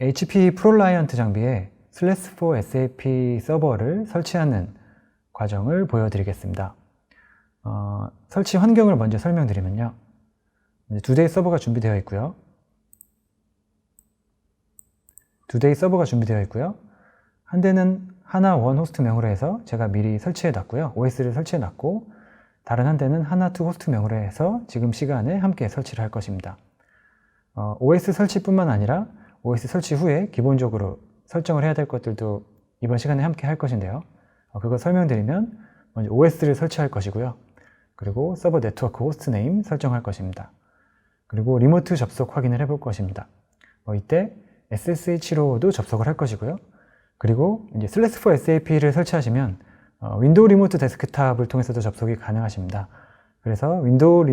HP 프롤라이언트 장비에 슬래시4 SAP 서버를 설치하는 과정을 보여드리겠습니다. 설치 환경을 먼저 설명드리면요. 두 대의 서버가 준비되어 있고요. 한 대는 하나 원 호스트명으로 해서 제가 미리 설치해 놨고요. OS를 설치해 놨고, 다른 한 대는 하나 투 호스트명으로 해서 지금 시간에 함께 설치를 할 것입니다. OS 설치뿐만 아니라 OS 설치 후에 기본적으로 설정을 해야 될 것들도 이번 시간에 함께 할 것인데요. 그거 설명드리면 먼저 OS를 설치할 것이고요. 그리고 서버 네트워크 호스트 네임 설정할 것입니다. 그리고 리모트 접속 확인을 해볼 것입니다. 이때 SSH로도 접속을 할 것이고요. 그리고 이제 슬래시4 SAP를 설치하시면 윈도우 리모트 데스크탑을 통해서도 접속이 가능하십니다. 그래서 윈도우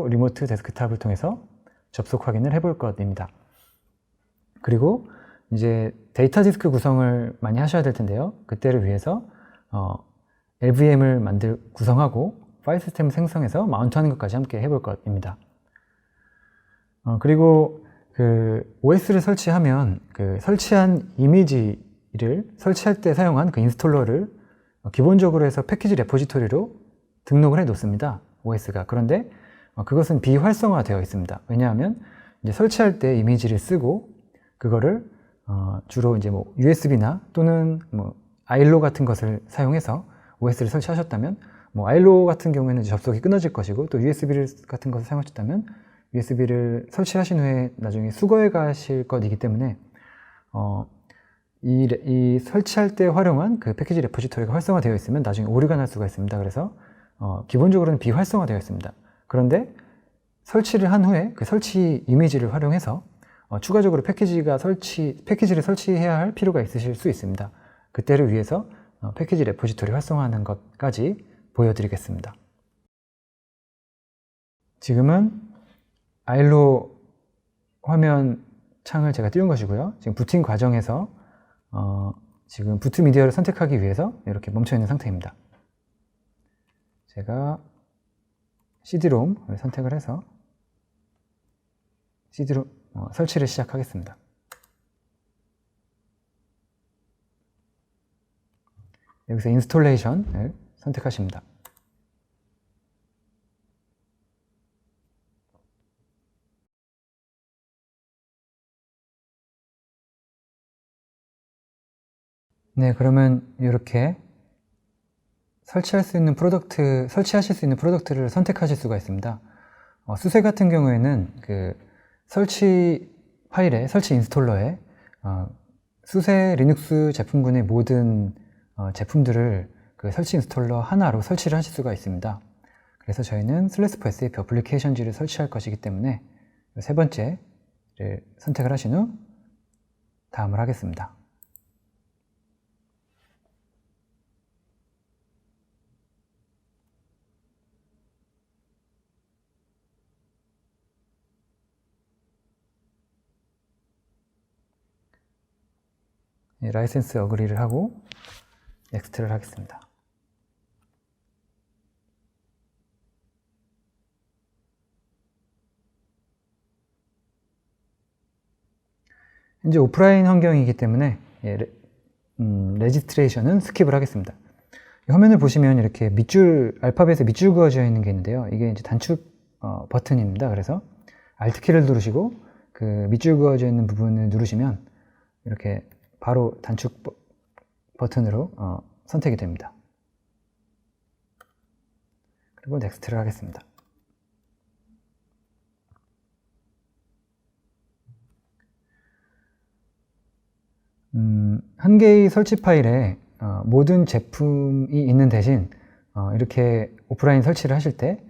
리모트 데스크탑을 통해서 접속 확인을 해볼 것입니다. 그리고 이제 데이터 디스크 구성을 많이 하셔야 될 텐데요. 그때를 위해서 LVM을 구성하고 파일 시스템을 생성해서 마운트하는 것까지 함께 해볼 것입니다. 그리고 OS를 설치하면 설치한 이미지를 설치할 때 사용한 인스톨러를 기본적으로 해서 패키지 레포지토리로 등록을 해 놓습니다. OS가. 그런데 그것은 비활성화되어 있습니다. 왜냐하면 이제 설치할 때 이미지를 쓰고 그거를 주로 이제 USB나 또는 아일로 같은 것을 사용해서 OS를 설치하셨다면 아일로 같은 경우에는 접속이 끊어질 것이고, 또 USB 같은 것을 사용하셨다면 USB를 설치하신 후에 나중에 수거해 가실 것이기 때문에 이 설치할 때 활용한 패키지 레포지토리가 활성화되어 있으면 나중에 오류가 날 수가 있습니다. 그래서 기본적으로는 비활성화되어 있습니다. 그런데 설치를 한 후에 설치 이미지를 활용해서 추가적으로 패키지를 설치해야 할 필요가 있으실 수 있습니다. 그때를 위해서 패키지 레포지토리 활성화하는 것까지 보여드리겠습니다. 지금은 아일로 화면 창을 제가 띄운 것이고요. 지금 부팅 과정에서 지금 부트 미디어를 선택하기 위해서 이렇게 멈춰 있는 상태입니다. 제가 CD롬을 선택을 해서 CD롬 설치를 시작하겠습니다. 여기서 인스톨레이션을 선택하십니다. 네, 그러면 이렇게 설치하실 수 있는 프로덕트를 선택하실 수가 있습니다. 수세 같은 경우에는 설치 파일에, 설치 인스톨러에 수세 리눅스 제품군의 모든 제품들을 설치 인스톨러 하나로 설치를 하실 수가 있습니다. 그래서 저희는 슬래시4 SAP 어플리케이션지를 설치할 것이기 때문에 세 번째를 선택을 하신 후 다음을 하겠습니다. 라이센스 어그리를 하고 넥스트를 하겠습니다. 현재 오프라인 환경이기 때문에 레지스트레이션은 스킵을 하겠습니다. 화면을 보시면 이렇게 알파벳에 밑줄 그어져 있는 게 있는데요. 이게 이제 단축 버튼입니다. 그래서 Alt 키를 누르시고 밑줄 그어져 있는 부분을 누르시면 이렇게 바로 단축 버튼으로 선택이 됩니다. 그리고 넥스트를 하겠습니다. 한 개의 설치 파일에 모든 제품이 있는 대신 이렇게 오프라인 설치를 하실 때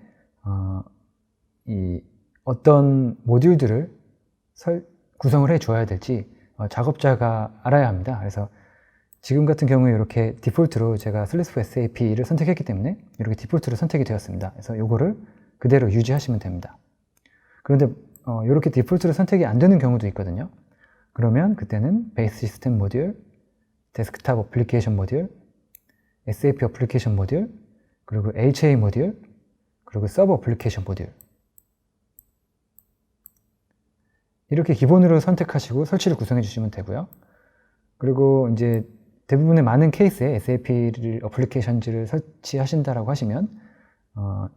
어떤 모듈들을 구성을 해 줘야 될지 작업자가 알아야 합니다. 그래서 지금 같은 경우에 이렇게 디폴트로 제가 슬래시4 SAP를 선택했기 때문에 이렇게 디폴트로 선택이 되었습니다. 그래서 이거를 그대로 유지하시면 됩니다. 그런데 이렇게 디폴트로 선택이 안 되는 경우도 있거든요. 그러면 그때는 베이스 시스템 모듈, 데스크탑 어플리케이션 모듈, SAP 어플리케이션 모듈, 그리고 HA 모듈, 그리고 서버 어플리케이션 모듈, 이렇게 기본으로 선택하시고 설치를 구성해 주시면 되고요. 그리고 이제 대부분의 많은 케이스에 SAP 어플리케이션즈를 설치하신다라고 하시면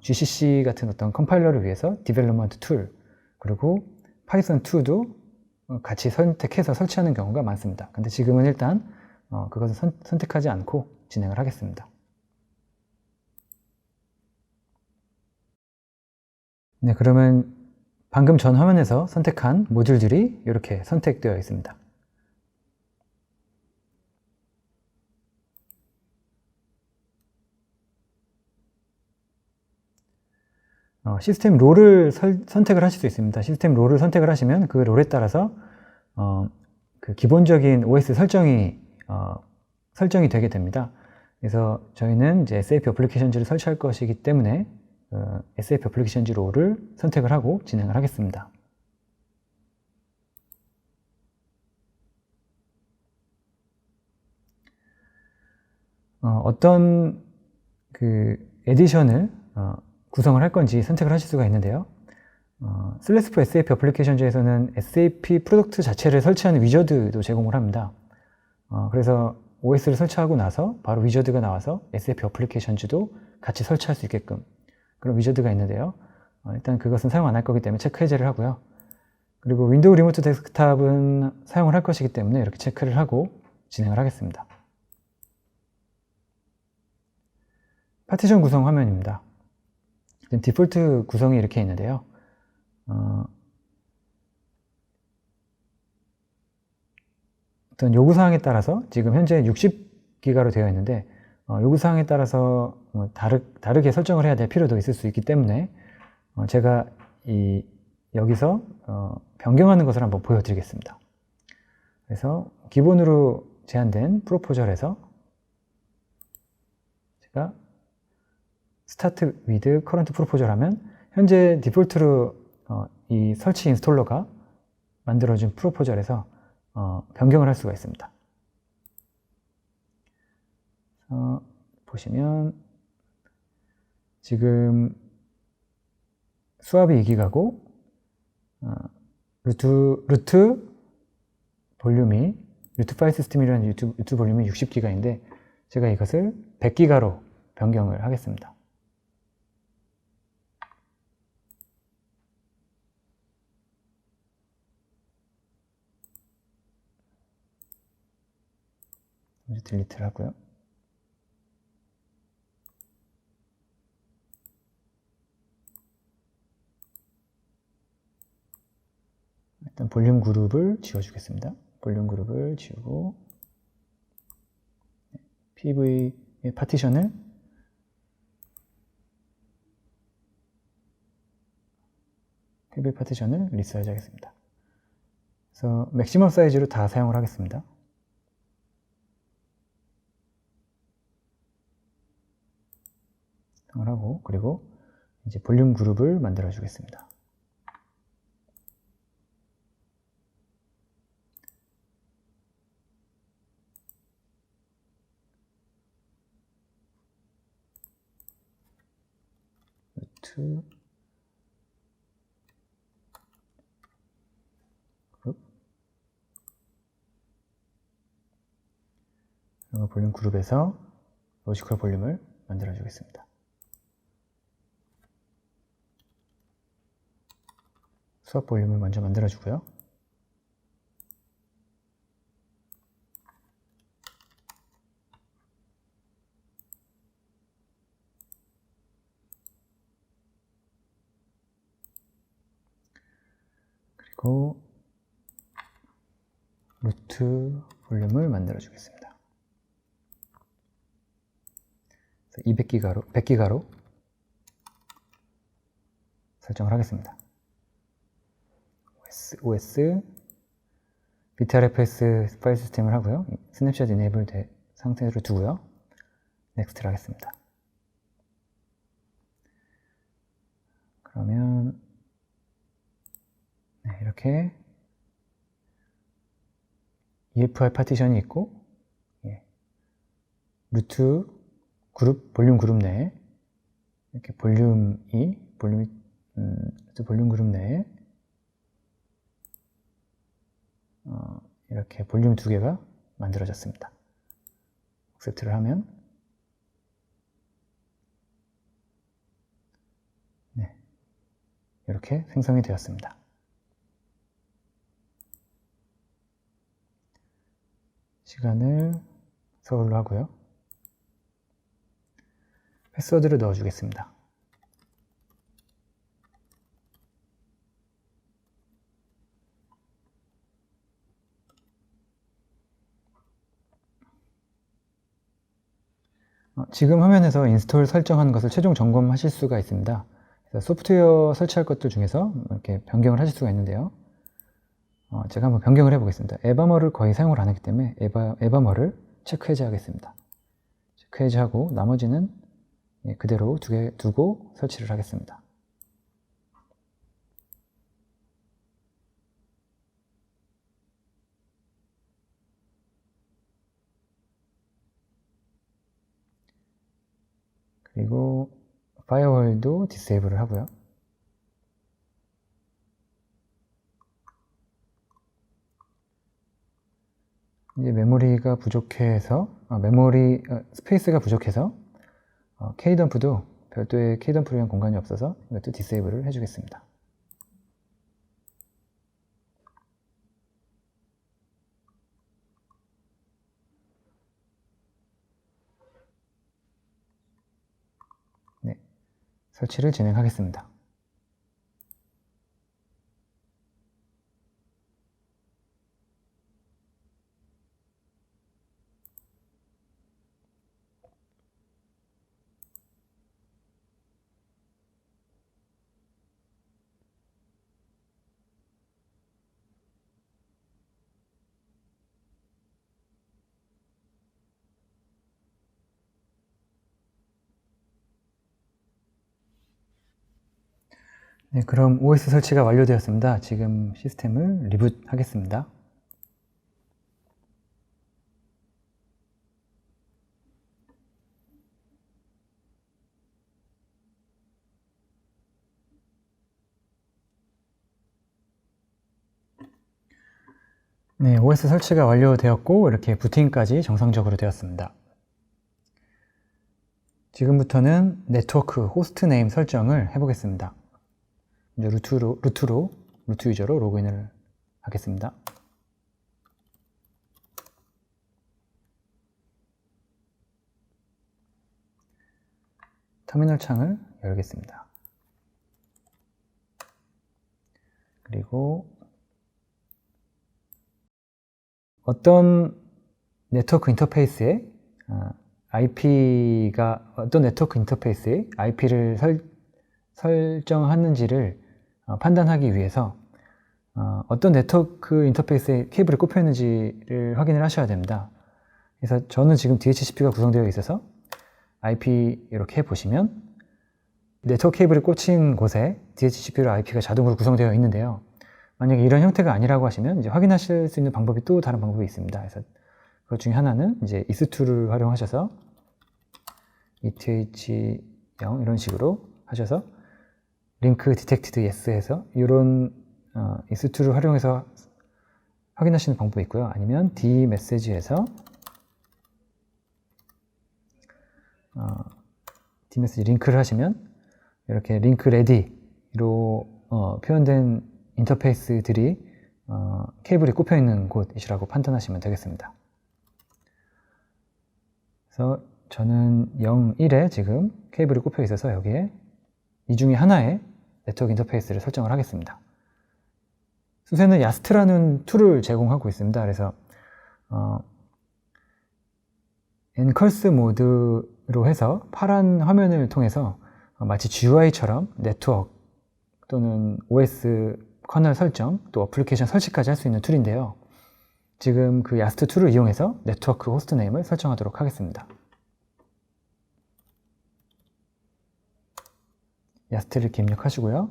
GCC 같은 어떤 컴파일러를 위해서 디벨롭먼트 툴 그리고 파이썬 2도 같이 선택해서 설치하는 경우가 많습니다. 근데 지금은 일단 그것을 선택하지 않고 진행을 하겠습니다. 네, 그러면 방금 전 화면에서 선택한 모듈들이 이렇게 선택되어 있습니다. 시스템 롤을 선택을 하실 수 있습니다. 시스템 롤을 선택을 하시면 그 롤에 따라서 그 기본적인 OS 설정이 되게 됩니다. 그래서 저희는 이제 SAP 어플리케이션즈를 설치할 것이기 때문에 SAP 어플리케이션즈 롤을 선택을 하고 진행을 하겠습니다. 어떤 그 에디션을 구성을 할 건지 선택을 하실 수가 있는데요. 슬래스포 SAP 어플리케이션즈에서는 SAP 프로덕트 자체를 설치하는 위저드도 제공을 합니다. 그래서 OS를 설치하고 나서 바로 위저드가 나와서 SAP 어플리케이션즈도 같이 설치할 수 있게끔 그런 위저드가 있는데요. 일단 그것은 사용 안 할 거기 때문에 체크 해제를 하고요. 그리고 윈도우 리모트 데스크탑은 사용을 할 것이기 때문에 이렇게 체크를 하고 진행을 하겠습니다. 파티션 구성 화면입니다. 디폴트 구성이 이렇게 있는데요. 어떤 요구사항에 따라서 지금 현재 60기가로 되어 있는데 요구사항에 따라서 다르게 설정을 해야 될 필요도 있을 수 있기 때문에 제가 여기서 변경하는 것을 한번 보여드리겠습니다. 그래서 기본으로 제한된 프로포절에서 제가 스타트 위드 커런트 프로포절 하면 현재 디폴트로 이 설치 인스톨러가 만들어준 프로포절에서 변경을 할 수가 있습니다. 보시면 지금 수압이 2기가고 루트 볼륨이 루트 파일 시스템이라는 루트 볼륨이 60기가인데 제가 이것을 100기가로 변경을 하겠습니다. 딜리트를 하고요. 일단 볼륨 그룹을 지워주겠습니다. 볼륨 그룹을 지우고 PV의 파티션을 리사이즈 하겠습니다. 그래서 맥시멈 사이즈로 다 사용을 하겠습니다. 사용을 하고 그리고 이제 볼륨 그룹을 만들어 주겠습니다. 루트 그룹 그리고 볼륨 그룹에서 로지컬 볼륨을 만들어 주겠습니다. 수압 볼륨을 먼저 만들어 주고요. 그리고 루트 볼륨을 만들어 주겠습니다. 200기가로 100기가로 설정을 하겠습니다. OS BTRFS 파일 시스템을 하고요. 스냅샷 이네이블 된 상태로 두고요. 넥스트를 하겠습니다. 그러면 네, 이렇게 EFI 파티션이 있고 루트 그룹 볼륨 그룹 내에 이렇게 볼륨 그룹 내에 이렇게 볼륨 두 개가 만들어졌습니다. 액셉트를 하면 네, 이렇게 생성이 되었습니다. 시간을 서울로 하고요. 패스워드를 넣어주겠습니다. 지금 화면에서 인스톨 설정한 것을 최종 점검하실 수가 있습니다. 그래서 소프트웨어 설치할 것들 중에서 이렇게 변경을 하실 수가 있는데요. 제가 한번 변경을 해보겠습니다. 에바머를 거의 사용을 안 하기 때문에 에바머를 체크 해제하겠습니다. 체크 해제하고 나머지는 그대로 두 개 두고 설치를 하겠습니다. 그리고 파이어월도 디세이블을 하고요. 이제 메모리가 부족해서 스페이스가 부족해서 K덤프도 별도의 K덤프를 위한 공간이 없어서 이것도 디세이블을 해주겠습니다. 네, 설치를 진행하겠습니다. 네, 그럼 OS 설치가 완료되었습니다. 지금 시스템을 리붓하겠습니다. 네, OS 설치가 완료되었고 이렇게 부팅까지 정상적으로 되었습니다. 지금부터는 네트워크 호스트 네임 설정을 해보겠습니다. 이제 루트 유저로 로그인을 하겠습니다. 터미널 창을 열겠습니다. 그리고 어떤 네트워크 인터페이스에 IP를 설정하는지를 판단하기 위해서 어떤 네트워크 인터페이스에 케이블이 꼽혀 있는지를 확인을 하셔야 됩니다. 그래서 저는 지금 DHCP가 구성되어 있어서 IP 이렇게 보시면 네트워크 케이블이 꽂힌 곳에 DHCP로 IP가 자동으로 구성되어 있는데요. 만약에 이런 형태가 아니라고 하시면 이제 확인하실 수 있는 방법이 또 다른 방법이 있습니다. 그래서 그것 중에 하나는 이제 ETH2를 활용하셔서 ETH0 이런 식으로 하셔서 링크 디텍티드 yes 해서 이런 ETH2를 활용해서 확인하시는 방법이 있고요. 아니면 dmessage에서 dmessage 링크를 하시면 이렇게 링크 레디로 표현된 인터페이스들이 케이블이 꼽혀 있는 곳이라고 판단하시면 되겠습니다. 그래서 저는 0, 1에 지금 케이블이 꼽혀 있어서 여기에 이 중에 하나의 네트워크 인터페이스를 설정을 하겠습니다. 수세는 야스트라는 툴을 제공하고 있습니다. 그래서 엔컬스 모드로 해서 파란 화면을 통해서 마치 GUI처럼 네트워크 또는 OS 커널 설정, 또 어플리케이션 설치까지 할 수 있는 툴인데요. 지금 그 야스트 툴을 이용해서 네트워크 호스트 네임을 설정하도록 하겠습니다. 야스트를 이렇게 입력하시고요.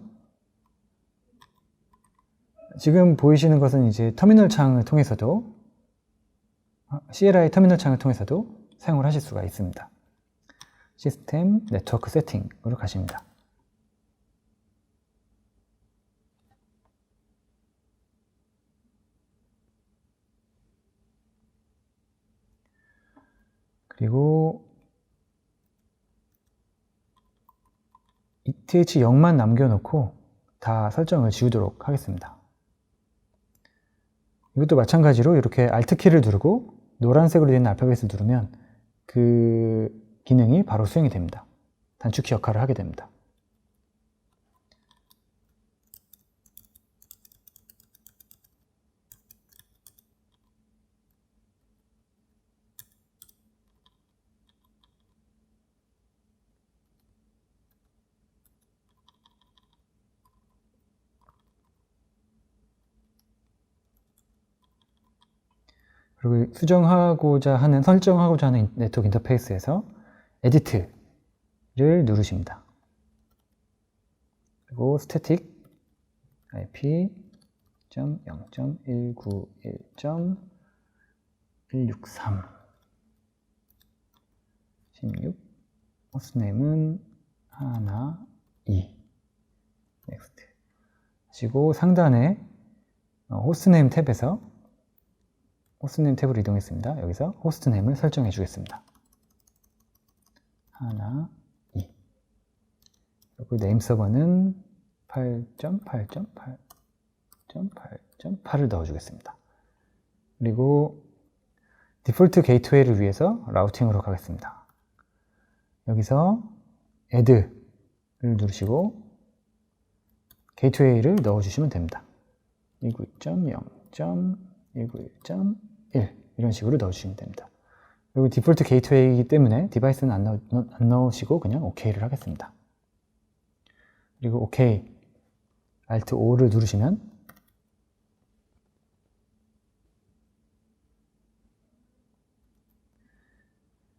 지금 보이시는 것은 이제 터미널 창을 통해서도 CLI 터미널 창을 통해서도 사용을 하실 수가 있습니다. 시스템 네트워크 세팅으로 가십니다. ETH0만 남겨놓고 다 설정을 지우도록 하겠습니다. 이것도 마찬가지로 이렇게 Alt키를 누르고 노란색으로 되어 있는 알파벳을 누르면 그 기능이 바로 수행이 됩니다. 단축키 역할을 하게 됩니다. 그리고 설정하고자 하는 네트워크 인터페이스에서 에디트를 누르십니다. 그리고 static ip.0.191.163 16 호스트네임은 하나 2 next 하시고 상단에 호스트네임 탭에서 호스트네임 탭으로 이동했습니다. 여기서 호스트네임을 설정해 주겠습니다. 하나 2 그리고 네임 서버는 8.8.8.8.8을 넣어주겠습니다. 그리고 디폴트 게이트웨이를 위해서 라우팅으로 가겠습니다. 여기서 add를 누르시고 게이트웨이를 넣어주시면 됩니다. 192.0.191.1 이런 식으로 넣어주시면 됩니다. 그리고 디폴트 게이트웨이이기 때문에 디바이스는 안 넣으시고 그냥 OK를 하겠습니다. 그리고 OK, Alt O를 누르시면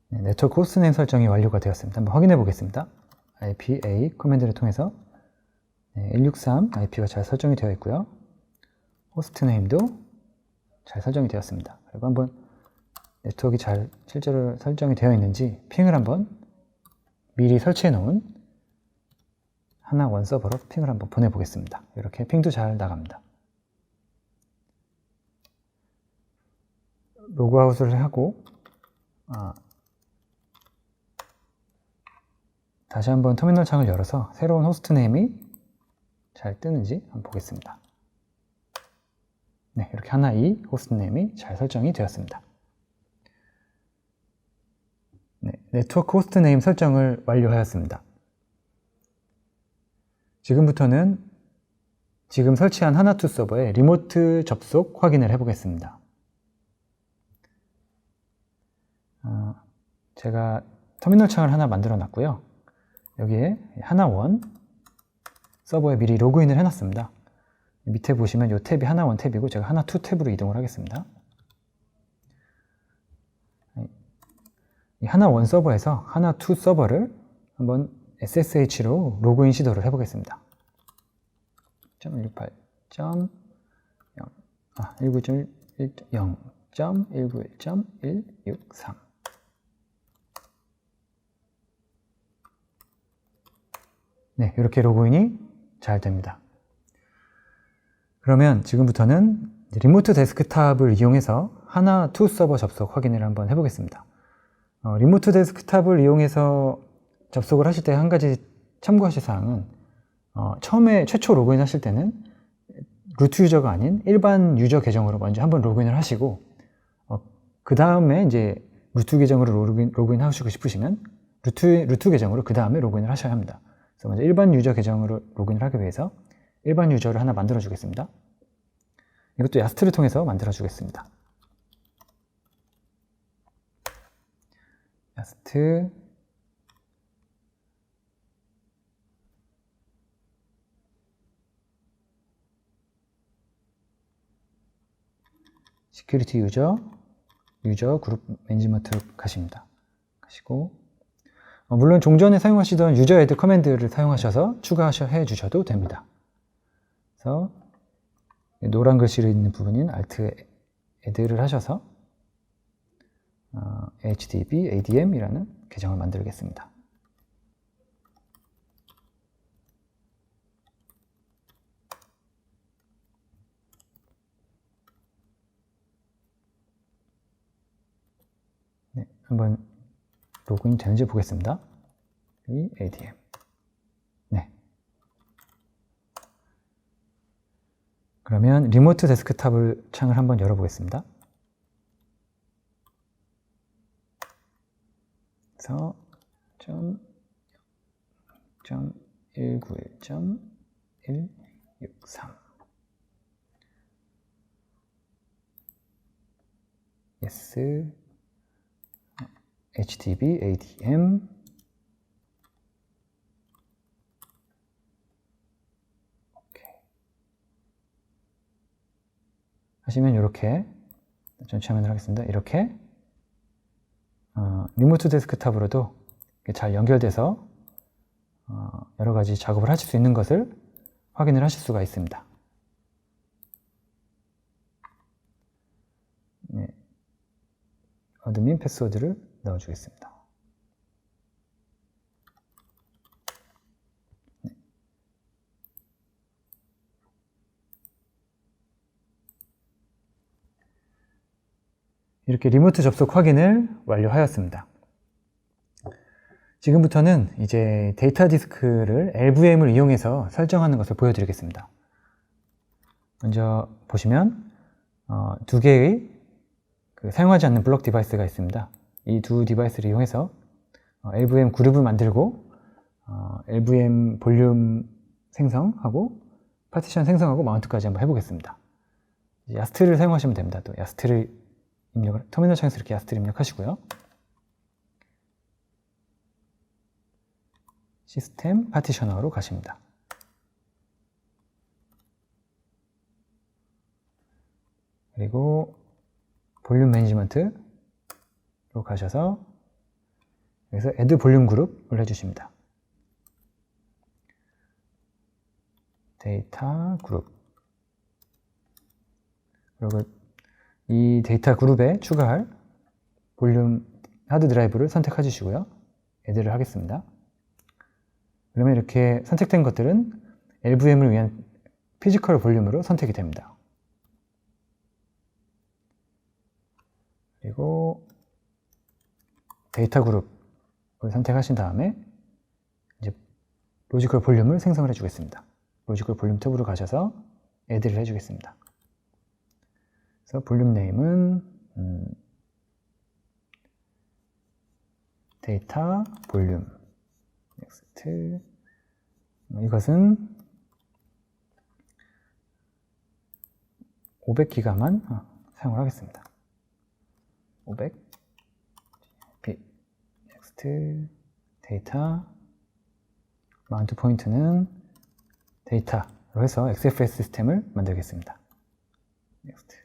네트워크 호스트네임 설정이 완료가 되었습니다. 한번 확인해 보겠습니다. IPA 커맨드를 통해서 163 IP가 잘 설정이 되어 있고요. 호스트네임도 잘 설정이 되었습니다. 그리고 한번 네트워크가 잘 실제로 설정이 되어 있는지 핑을 한번 미리 설치해 놓은 하나 원 서버로 핑을 한번 보내보겠습니다. 이렇게 핑도 잘 나갑니다. 로그아웃을 하고 다시 한번 터미널 창을 열어서 새로운 호스트네임이 잘 뜨는지 한번 보겠습니다. 네, 이렇게 하나 2 호스트네임이 잘 설정이 되었습니다. 네, 네트워크 호스트네임 설정을 완료하였습니다. 지금부터는 지금 설치한 하나2 서버의 리모트 접속 확인을 해보겠습니다. 제가 터미널 창을 하나 만들어 놨고요. 여기에 하나1 서버에 미리 로그인을 해놨습니다. 밑에 보시면 이 탭이 하나1 탭이고 제가 하나2 탭으로 이동을 하겠습니다. 이 하나1 서버에서 하나2 서버를 한번 SSH로 로그인 시도를 해보겠습니다. 192.0.191.163 네, 이렇게 로그인이 잘 됩니다. 그러면 지금부터는 리모트 데스크탑을 이용해서 하나2 서버 접속 확인을 한번 해보겠습니다. 리모트 데스크탑을 이용해서 접속을 하실 때 한 가지 참고하실 사항은 처음에 최초 로그인 하실 때는 루트 유저가 아닌 일반 유저 계정으로 먼저 한번 로그인을 하시고 그 다음에 이제 루트 계정으로 로그인 하시고 싶으시면 루트 계정으로 그 다음에 로그인을 하셔야 합니다. 그래서 먼저 일반 유저 계정으로 로그인을 하기 위해서 일반 유저를 하나 만들어 주겠습니다. 이것도 야스트를 통해서 만들어 주겠습니다. 야스트 시큐리티 유저 그룹 매니지먼트로 가시고 물론 종전에 사용하시던 유저 애드 커맨드를 사용하셔서 추가해 주셔도 됩니다. 그래서 노란 글씨로 있는 부분인 Alt add를 하셔서 HDB ADM이라는 계정을 만들겠습니다. 네, 한번 로그인 되는지 보겠습니다. 이 ADM. 네, 그러면 리모트 데스크탑을 창을 한번 열어보겠습니다. 그래서 191.163 yes HDB ADM 하시면 이렇게 전체 화면을 하겠습니다. 이렇게 리모트 데스크탑으로도 잘 연결돼서 여러 가지 작업을 하실 수 있는 것을 확인을 하실 수가 있습니다. 네. 어드민 패스워드를 넣어주겠습니다. 네. 이렇게 리모트 접속 확인을 완료하였습니다. 지금부터는 이제 데이터 디스크를 LVM을 이용해서 설정하는 것을 보여드리겠습니다. 먼저 보시면 두 개의 사용하지 않는 블록 디바이스가 있습니다. 이 두 디바이스를 이용해서 LVM 그룹을 만들고 LVM 볼륨 생성하고 파티션 생성하고 마운트까지 한번 해보겠습니다. 야스트를 사용하시면 됩니다. 또 야스트를 터미널 창에서 이렇게 야스트를 입력하시고요. 시스템 파티셔너로 가십니다. 그리고 볼륨 매니지먼트로 가셔서 여기서 애드 볼륨 그룹을 해주십니다. 데이터 그룹. 그리고 이 데이터 그룹에 추가할 볼륨 하드 드라이브를 선택해 주시고요. 애드를 하겠습니다. 그러면 이렇게 선택된 것들은 LVM을 위한 피지컬 볼륨으로 선택이 됩니다. 그리고 데이터 그룹을 선택하신 다음에 이제 로지컬 볼륨을 생성을 해주겠습니다. 로지컬 볼륨 탭으로 가셔서 애드를 해주겠습니다. 그래서 볼륨 네임은 데이터 볼륨 넥스트. 이것은 500기가만 사용을 하겠습니다. 500 넥스트. 데이터 마운트 포인트는 데이터로 해서 XFS 시스템을 만들겠습니다. 넥스트.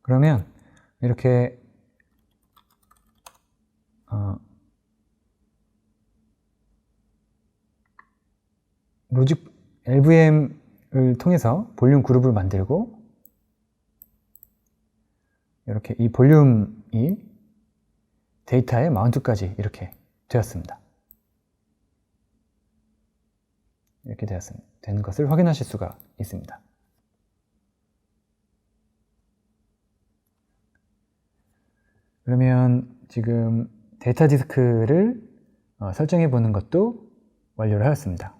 그러면 이렇게 로직 LVM을 통해서 볼륨 그룹을 만들고 이렇게 이 볼륨이 데이터의 마운트까지 이렇게 되었습니다. 이렇게 된 것을 확인하실 수가 있습니다. 그러면 지금 데이터 디스크를 설정해 보는 것도 완료를 하였습니다.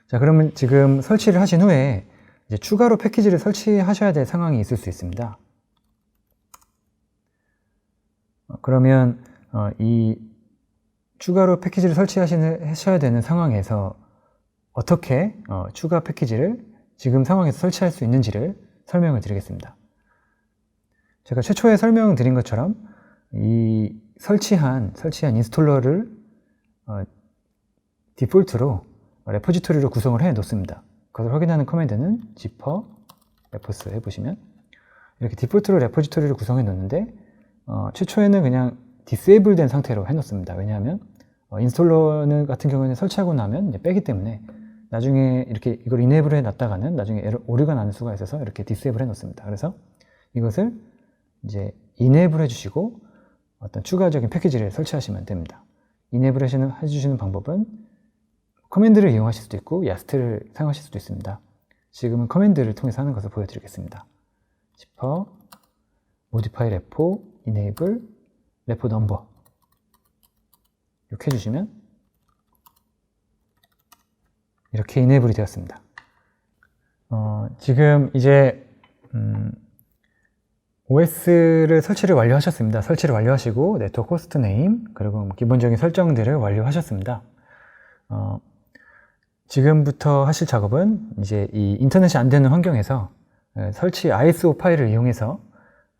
자, 그러면 지금 설치를 하신 후에 이제 추가로 패키지를 설치하셔야 될 상황이 있을 수 있습니다. 그러면 이 추가로 패키지를 설치하셔야 되는 상황에서 어떻게 추가 패키지를 지금 상황에서 설치할 수 있는지를 설명을 드리겠습니다. 제가 최초에 설명드린 것처럼 이 설치한 인스톨러를 디폴트로 레포지토리로 구성을 해 놓습니다. 그것을 확인하는 커맨드는 zipper repos 해보시면 이렇게 디폴트로 레포지토리를 구성해 놓는데 최초에는 그냥 디세이블 된 상태로 해 놓습니다. 왜냐하면 인스톨러 같은 경우에는 설치하고 나면 이제 빼기 때문에 나중에 이렇게 이걸 이네이블 해 놨다가는 나중에 오류가 나는 수가 있어서 이렇게 디세이블 해 놓습니다. 그래서 이것을 이제 이네이블 해주시고 어떤 추가적인 패키지를 설치하시면 됩니다. 이네이블 해주시는 방법은 커맨드를 이용하실 수도 있고 야스트를 사용하실 수도 있습니다. 지금은 커맨드를 통해서 하는 것을 보여드리겠습니다. zipper modify repo enable repo number 이렇게 해주시면 이렇게 이네이블이 되었습니다. 지금 이제 OS를 설치를 완료하셨습니다. 설치를 완료하시고 네트워크 호스트 네임 그리고 기본적인 설정들을 완료하셨습니다. 지금부터 하실 작업은 이제 이 인터넷이 안 되는 환경에서 설치 ISO 파일을 이용해서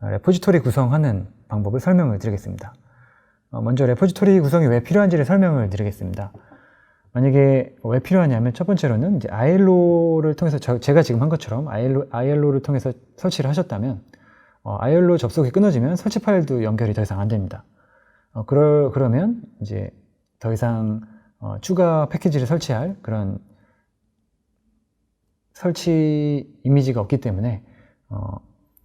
레포지토리 구성하는 방법을 설명을 드리겠습니다. 먼저 레포지토리 구성이 왜 필요한지를 설명을 드리겠습니다. 만약에 왜 필요하냐면 첫 번째로는 이제 ILO를 통해서 제가 지금 한 것처럼 ILO를 통해서 설치를 하셨다면 ILO 접속이 끊어지면 설치 파일도 연결이 더 이상 안 됩니다. 그러면 이제 더 이상 추가 패키지를 설치할 그런 설치 이미지가 없기 때문에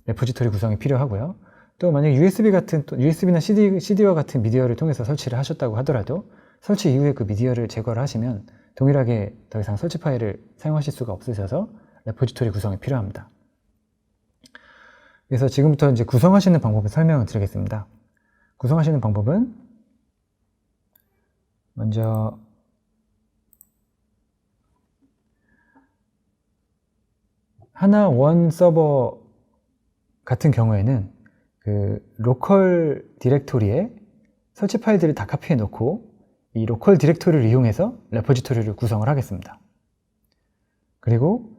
레포지토리 구성이 필요하고요. 또 만약에 USB나 CD와 같은 미디어를 통해서 설치를 하셨다고 하더라도 설치 이후에 그 미디어를 제거를 하시면 동일하게 더 이상 설치 파일을 사용하실 수가 없으셔서 레포지토리 구성이 필요합니다. 그래서 지금부터 이제 구성하시는 방법을 설명을 드리겠습니다. 구성하시는 방법은 먼저 하나 원 서버 같은 경우에는 그 로컬 디렉토리에 설치 파일들을 다 카피해 놓고 이 로컬 디렉토리를 이용해서 레포지토리를 구성을 하겠습니다. 그리고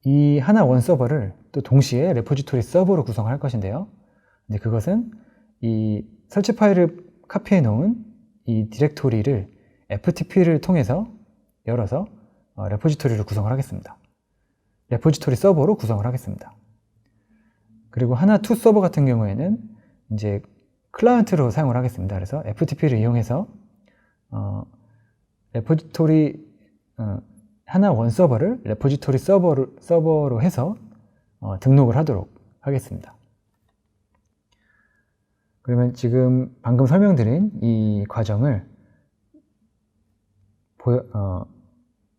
이 하나 원 서버를 또 동시에 레포지토리 서버로 구성할 것인데요. 근데 그것은 이 설치 파일을 카피해 놓은 이 디렉토리를 FTP를 통해서 열어서 레포지토리를 구성을 하겠습니다. 레포지토리 서버로 구성을 하겠습니다. 그리고 하나 투 서버 같은 경우에는 이제 클라이언트로 사용을 하겠습니다. 그래서 FTP를 이용해서 레포지토리 하나 원 서버를 레포지토리 서버로 해서 등록을 하도록 하겠습니다. 그러면 지금 방금 설명드린 이 과정을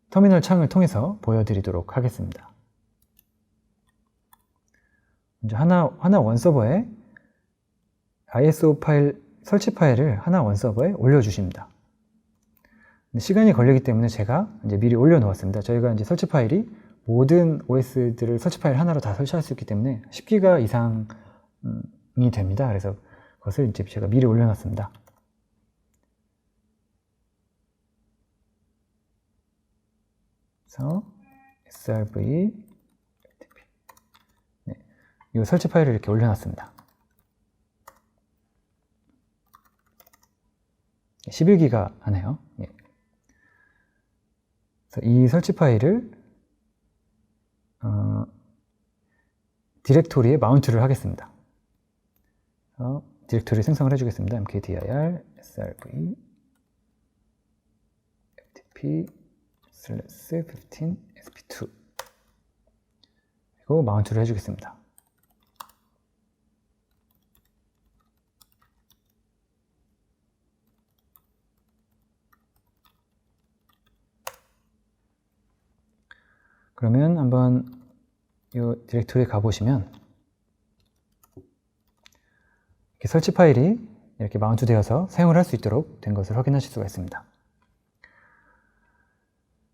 터미널 창을 통해서 보여드리도록 하겠습니다. 이제 하나 원 서버에 ISO 파일 설치 파일을 하나 원 서버에 올려주십니다. 시간이 걸리기 때문에 제가 이제 미리 올려놓았습니다. 저희가 이제 설치 파일이 모든 OS들을 설치 파일 하나로 다 설치할 수 있기 때문에 10기가 이상이 됩니다. 그래서 그것을 이제 제가 미리 올려놨습니다. 그래서 srv 이 설치 파일을 이렇게 올려놨습니다. 11기가 하네요. 예. 그래서 이 설치 파일을 디렉토리에 마운트를 하겠습니다. 그래서 디렉토리 생성을 해주겠습니다. mkdir srv ftp /15 sp2 그리고 마운트를 해주겠습니다. 그러면 한번 이 디렉토리에 가보시면 이렇게 설치 파일이 이렇게 마운트 되어서 사용을 할 수 있도록 된 것을 확인하실 수가 있습니다.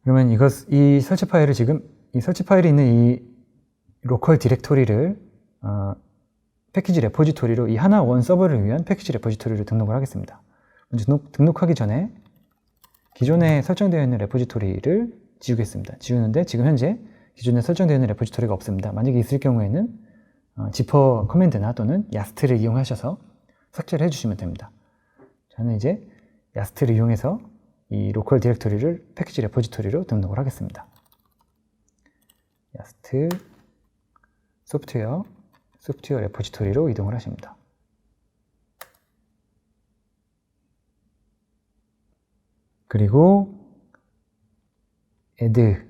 그러면 이 설치 파일을 지금 이 설치 파일이 있는 이 로컬 디렉토리를 패키지 레포지토리로 이 하나 원 서버를 위한 패키지 레포지토리로 등록을 하겠습니다. 먼저 등록하기 전에 기존에 설정되어 있는 레포지토리를 지우겠습니다. 지우는데 지금 현재 기존에 설정되어 있는 레포지토리가 없습니다. 만약에 있을 경우에는 지퍼 커맨드나 또는 야스트를 이용하셔서 삭제를 해주시면 됩니다. 저는 이제 야스트를 이용해서 이 로컬 디렉토리를 패키지 레포지토리로 등록을 하겠습니다. 야스트 소프트웨어 레포지토리로 이동을 하십니다. 그리고 add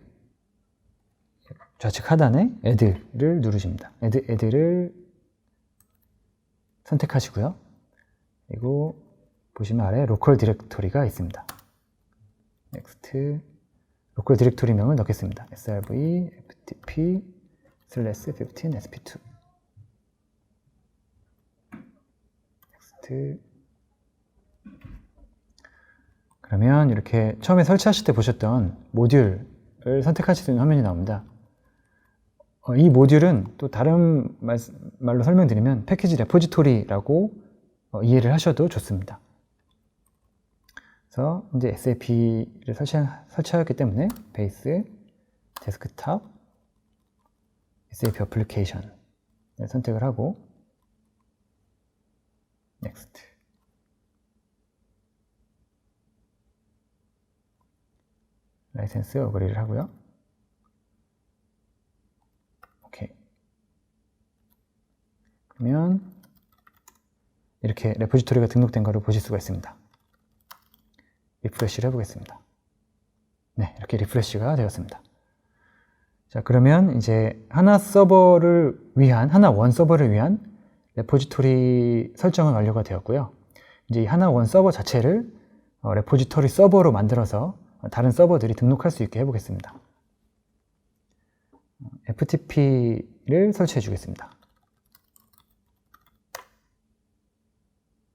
좌측 하단에 add를 누르십니다. add를 선택하시고요. 그리고 보시면 아래 로컬 디렉토리가 있습니다. next 로컬 디렉토리명을 넣겠습니다. srv ftp /15 sp2 next 그러면 이렇게 처음에 설치하실 때 보셨던 모듈을 선택하실 수 있는 화면이 나옵니다. 이 모듈은 또 다른 말로 설명드리면 패키지 레포지토리라고 이해를 하셔도 좋습니다. 그래서 이제 SAP를 설치하였기 때문에 베이스, 데스크탑, SAP 어플리케이션을 선택을 하고 Next. 라이센스 어그리를 하고요. 오케이. 그러면 이렇게 레포지토리가 등록된 것을 보실 수가 있습니다. 리프레시를 해보겠습니다. 네, 이렇게 리프레시가 되었습니다. 자, 그러면 이제 하나 원 서버를 위한 레포지토리 설정은 완료가 되었고요. 이제 이 하나 원 서버 자체를 레포지토리 서버로 만들어서 다른 서버들이 등록할 수 있게 해보겠습니다. FTP를 설치해 주겠습니다.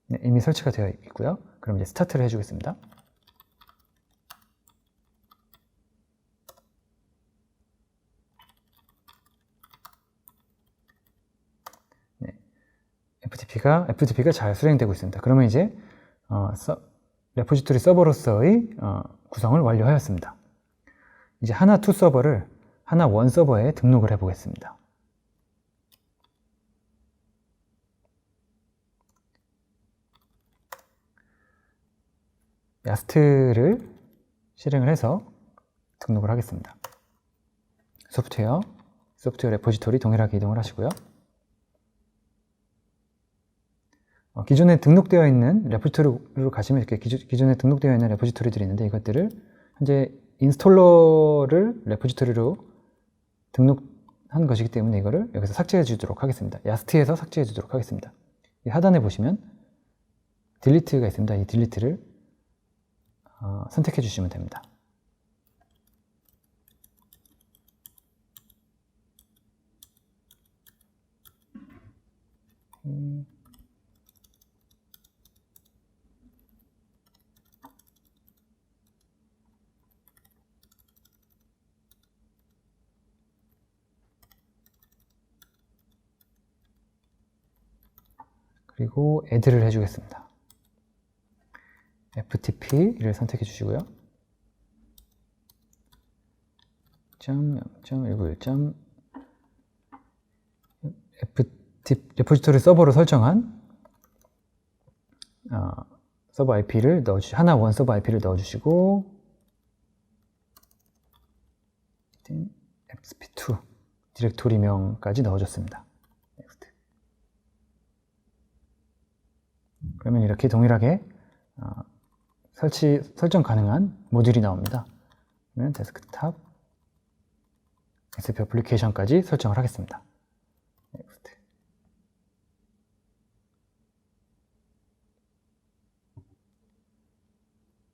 네, 이미 설치가 되어 있고요. 그럼 이제 스타트를 해주겠습니다. 네, FTP가 잘 수행되고 있습니다. 그러면 이제 레포지토리 서버로서의 구성을 완료하였습니다. 이제 하나2 서버를 하나1 서버에 등록을 해 보겠습니다. 야스트를 실행을 해서 등록을 하겠습니다. 소프트웨어 레포지토리 동일하게 이동을 하시고요. 기존에 등록되어 있는 레포지토리로 가시면 이렇게 기존에 등록되어 있는 레포지토리들이 있는데 이것들을 현재 인스톨러를 레포지토리로 등록한 것이기 때문에 이거를 여기서 삭제해 주도록 하겠습니다. 야스트에서 삭제해 주도록 하겠습니다. 하단에 보시면 딜리트가 있습니다. 이 딜리트를 선택해 주시면 됩니다. 그리고 add를 해주겠습니다. FTP를 선택해 주시고요. 0.0.191. 레포지토리 서버로 설정한 서버 IP를 하나1 서버 IP를 넣어주시고 xp2 디렉토리명까지 넣어줬습니다. Next. 그러면 이렇게 동일하게 설정 가능한 모듈이 나옵니다. 그러면 데스크탑, SAP 어플리케이션까지 설정을 하겠습니다. Next.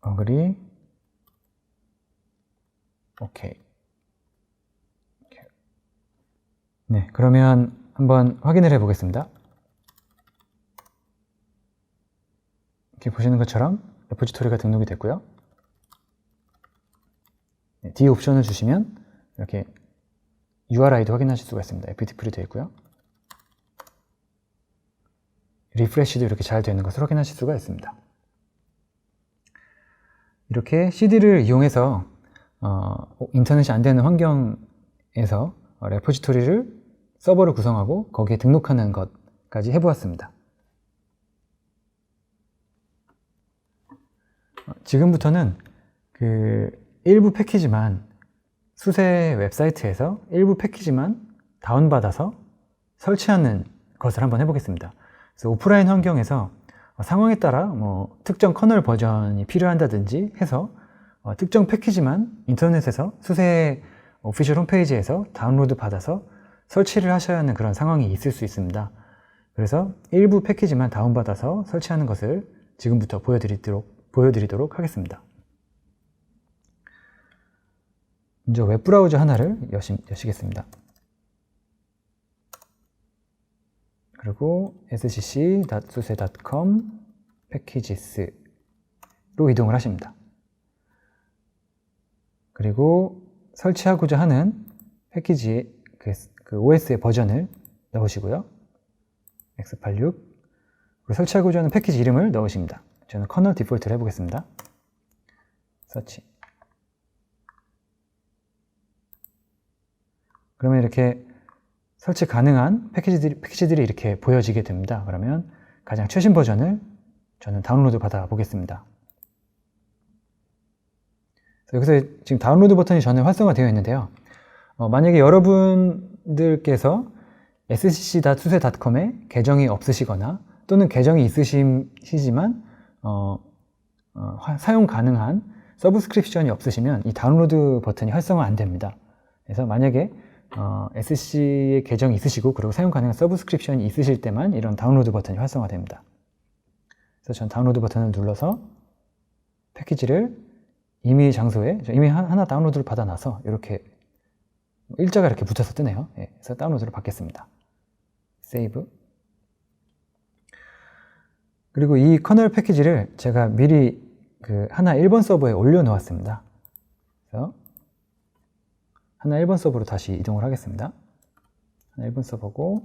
어그리. 오케이. 네, 그러면 한번 확인을 해 보겠습니다. 이렇게 보시는 것처럼 레포지토리가 등록이 됐고요. 네, D 옵션을 주시면 이렇게 URI도 확인하실 수가 있습니다. FTP로 되어 있고요. 리프레시도 이렇게 잘 되는 것을 확인하실 수가 있습니다. 이렇게 CD를 이용해서 인터넷이 안 되는 환경에서 레포지토리를 서버를 구성하고 거기에 등록하는 것까지 해보았습니다. 지금부터는 일부 패키지만 수세 웹사이트에서 일부 패키지만 다운받아서 설치하는 것을 한번 해보겠습니다. 그래서 오프라인 환경에서 상황에 따라 특정 커널 버전이 필요한다든지 해서 특정 패키지만 인터넷에서 수세 오피셜 홈페이지에서 다운로드 받아서 설치를 하셔야 하는 그런 상황이 있을 수 있습니다. 그래서 일부 패키지만 다운받아서 설치하는 것을 지금부터 보여드리도록 하겠습니다. 먼저 웹브라우저 하나를 여시겠습니다. 그리고 scc.suse.com packages로 이동을 하십니다. 그리고 설치하고자 하는 패키지 그 OS의 버전을 넣으시고요. x86. 그리고 설치하고자 하는 패키지 이름을 넣으십니다. 저는 커널 디폴트를 해보겠습니다. 서치. 그러면 이렇게 설치 가능한 패키지들이 이렇게 보여지게 됩니다. 그러면 가장 최신 버전을 저는 다운로드 받아 보겠습니다. 여기서 지금 다운로드 버튼이 전에 활성화되어 있는데요. 만약에 여러분들께서 scc.suse.com에 계정이 없으시거나 또는 계정이 있으시지만 사용 가능한 서브스크립션이 없으시면 이 다운로드 버튼이 활성화 안 됩니다. 그래서 만약에 SCC에 계정이 있으시고 그리고 사용 가능한 서브스크립션이 있으실 때만 이런 다운로드 버튼이 활성화됩니다. 그래서 전 다운로드 버튼을 눌러서 패키지를 이미 장소에 이미 하나 다운로드를 받아놔서 이렇게 일자가 이렇게 붙어서 뜨네요. 그래서 다운로드를 받겠습니다. 세이브. 그리고 이 커널 패키지를 제가 미리 그 하나 1번 서버에 올려 놓았습니다. 그래서 하나 1번 서버로 다시 이동을 하겠습니다. 하나 1번 서버고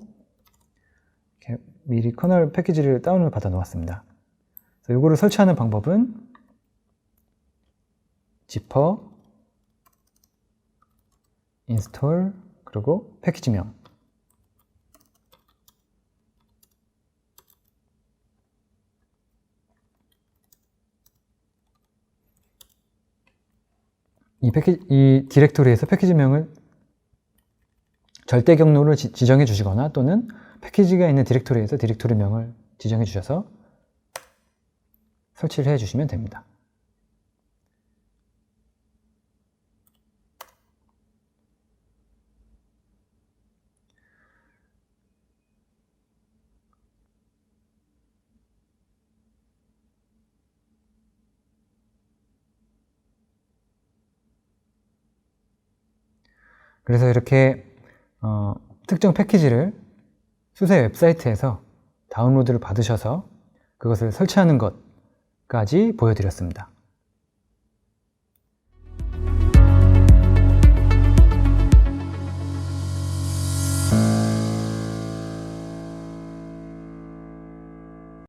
이렇게 미리 커널 패키지를 다운을 받아 놓았습니다. 그래서 이거를 설치하는 방법은 zipper install 그리고 패키지명 이 디렉토리에서 패키지명을 절대 경로를 지정해 주시거나 또는 패키지가 있는 디렉토리에서 디렉토리명을 지정해 주셔서 설치를 해 주시면 됩니다. 그래서 이렇게 특정 패키지를 수세 웹사이트에서 다운로드를 받으셔서 그것을 설치하는 것까지 보여드렸습니다.